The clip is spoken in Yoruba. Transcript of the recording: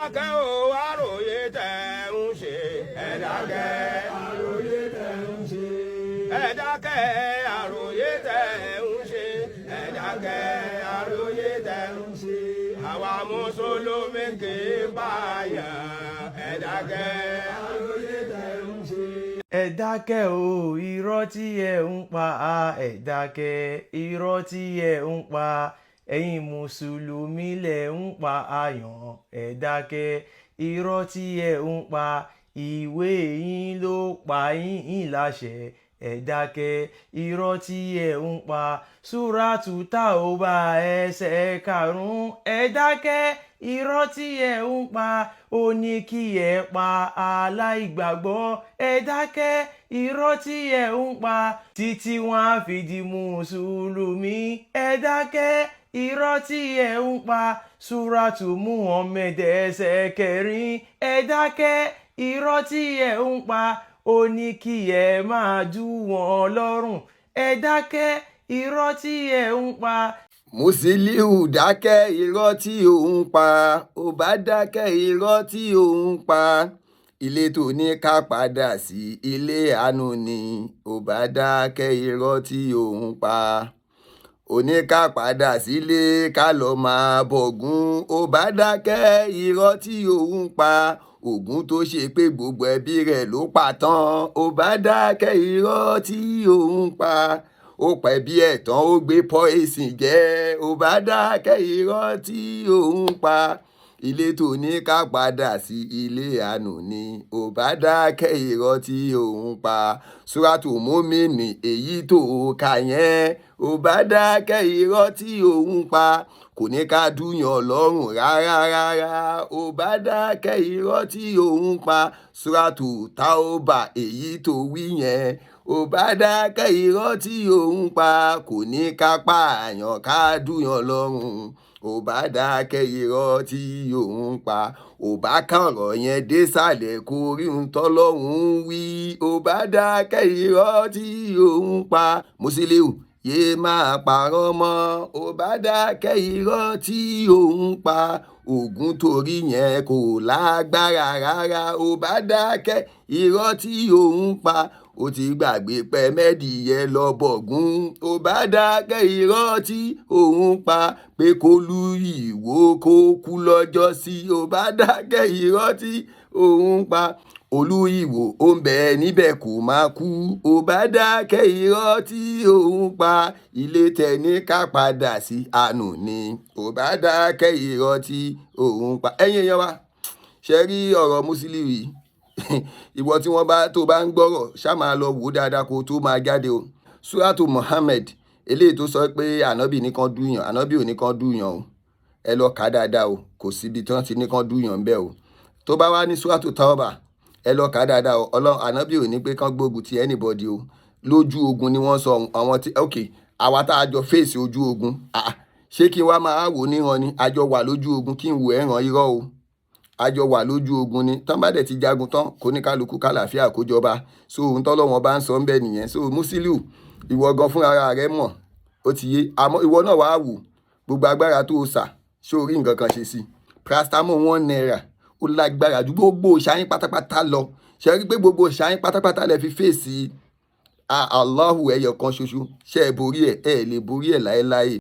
dákẹ́ o àròyé tẹ̀ ń ṣe. Ẹ dákẹ́ àròyé tẹ̀ ń ṣe. Ẹ dákẹ́ àròyé tẹ̀ ń ṣe. Ẹ dákẹ́ àròyé tẹ̀ ń ṣe. Àwa Mùsùlùmí kì í pààyàn. Ẹ dákẹ́ àròyé tẹ̀ ń ṣe. Ẹ dákẹ́ o irọ́ tí ẹ ń pa ẹ dákẹ́ irọ́ tí ẹ ń pa ẹ̀yin Mùsùlùmí lẹ ń pa àyàn. Ẹ dákẹ́ irọ́ tí ẹ ń pa ìwé yín ló pa yín láṣẹ. Ẹ dákẹ́ irọ́ tí ẹ ń pa Súrátù Táúbà ẹsẹ̀ 5. Ẹ dákẹ́ irọ́ tí ẹ ń pa ó ní kí ẹ pa aláìgbàgbọ́. Ẹ dákẹ́ irọ́ tí ẹ ń pa títí wọ́n á fi di Mùsùlùmí. Ẹ dákẹ́ irọ́ tí ẹ ń pa Súrátù Muhammad ẹsẹ̀ 4. Ẹ dákẹ́ irọ́ tí ẹ ń pa ó ní kí ẹ máa jù wọ́n lọ́rùn. Ẹ dákẹ́ irọ́ tí ẹ ń pa. Musiliu dákẹ́ irọ́ tí òun pa, ó bá dákẹ́ irọ́ tí òun pa. Ilé tó ní ká padà sí ilé àánú ni, ó bá dákẹ́ irọ́ tí òun pa. Ó ní ká padà sílé ká lọ máa bọ̀gún, ó bá dákẹ́ irọ́ tí òun pa. Ògún tó ṣe pé gbogbo ẹbí rẹ̀ ló pa tán, ó bá dákẹ́ irọ́ tí òun pa. Ó pẹ́ bí ẹ̀tàn ó gbé pọ́ìsìn jẹ́, ó bá dákẹ́ irọ́ tí òun pa. Ilé tó ní ká padà sí ilé àánú ni, ó bá dákẹ́ irọ́ tí òun pa. Súrátù Mùmínì èyí tó kà yẹn, ó bá dákẹ́ irọ́ tí òun pa. Kò ní ká dúyàn lọ́rùn rárá rárá, ó bá dákẹ́ irọ́ tí òun pa. Súrátù Táúbà èyí tó wí yẹn, ó bá dákẹ́ irọ́ tí òun pa. Kò ní ká pààyàn ká dúyàn lọ́rùn, ó bá dákẹ́ irọ́ tí òun pa. Ó bá kọ̀rọ̀ yẹn désàlẹ̀ kó rí ohun tọ́lọ́hun wí, ó bá dákẹ́ irọ́ tí òun pa. Musiliu yé máa parọ́ mọ́, ó bá dákẹ́ irọ́ tí òun pa. Ògún torí yẹn kò lágbára rárá, ó bá dákẹ́ irọ́ tí òun pa. Ó ti gbàgbé pẹ́ mẹ́dìyẹ lọ bọ̀gún, ó bá dákẹ́ irọ́ tí òun pa. Pé kó lu Ìwó kó kú lọ́jọ́ sí, ó bá dákẹ́ irọ́ tí òun pa. Olú Ìwó ó ń bẹ níbẹ̀ kò máa kú, ó bá dákẹ́ irọ́ tí òun pa. Ilé tẹ̀ ní ká padà sí àánú ni, ó bá dákẹ́ irọ́ tí òun pa. Ẹ̀yin èèyàn wa, ṣe rí ọ̀rọ̀ Musiliu yìí ìwọ tí wọ́n bá tó bá ń gbọ́rọ̀ ṣá máa lọ wò dáadáa kó tó máa jáde o. Súrátù Muhammad eléyìí tó sọ pé ànábì nìkan dúyàn, ànábì ò nìkan dúyàn o. Ẹ lọ kà dáadáa o, kò síbi tí wọ́n ti nìkan dúyàn ń bẹ̀ o. Tó bá wá ní Súrátù Táúbà ẹ lọ kà dáadáa o. Ọlọ́run ànábì ò ní pé kán gbógun ti anybody o. Lójú ogun ni wọ́n sọ àwọn tí ok àwa tá a jọ fèsì ojú ogun ṣé kí n wá máa wò níran ni? A jọ wà lójú ogun kí n wò ẹ̀ràn irọ́ o. A jọ wà lójú ogun ni, tán bá dẹ̀ ti jagun tán kò ní kálukú kálàáfíà kó jọba. So ohun tọ́lọ́wọ́n bá ń sọ ń bẹ nìyẹn. So Musiliu ìwọ gan fún ara rẹ mọ̀ ó ti yé, àmọ́ ìwọ náà wàá wò gbogbo agbára tó o sà ṣé o rí nǹkan kan ṣe sí i. Paracetamol 1 naira ó lágbára ju gbogbo ṣáyín pátápátá lọ. Ṣe rí pé gbogbo ṣáyín pátápátá lẹ fi fèsì Allahu ẹyọ kan ṣoṣo. Ṣé ẹ borí ẹ lè borí ẹ láéláé.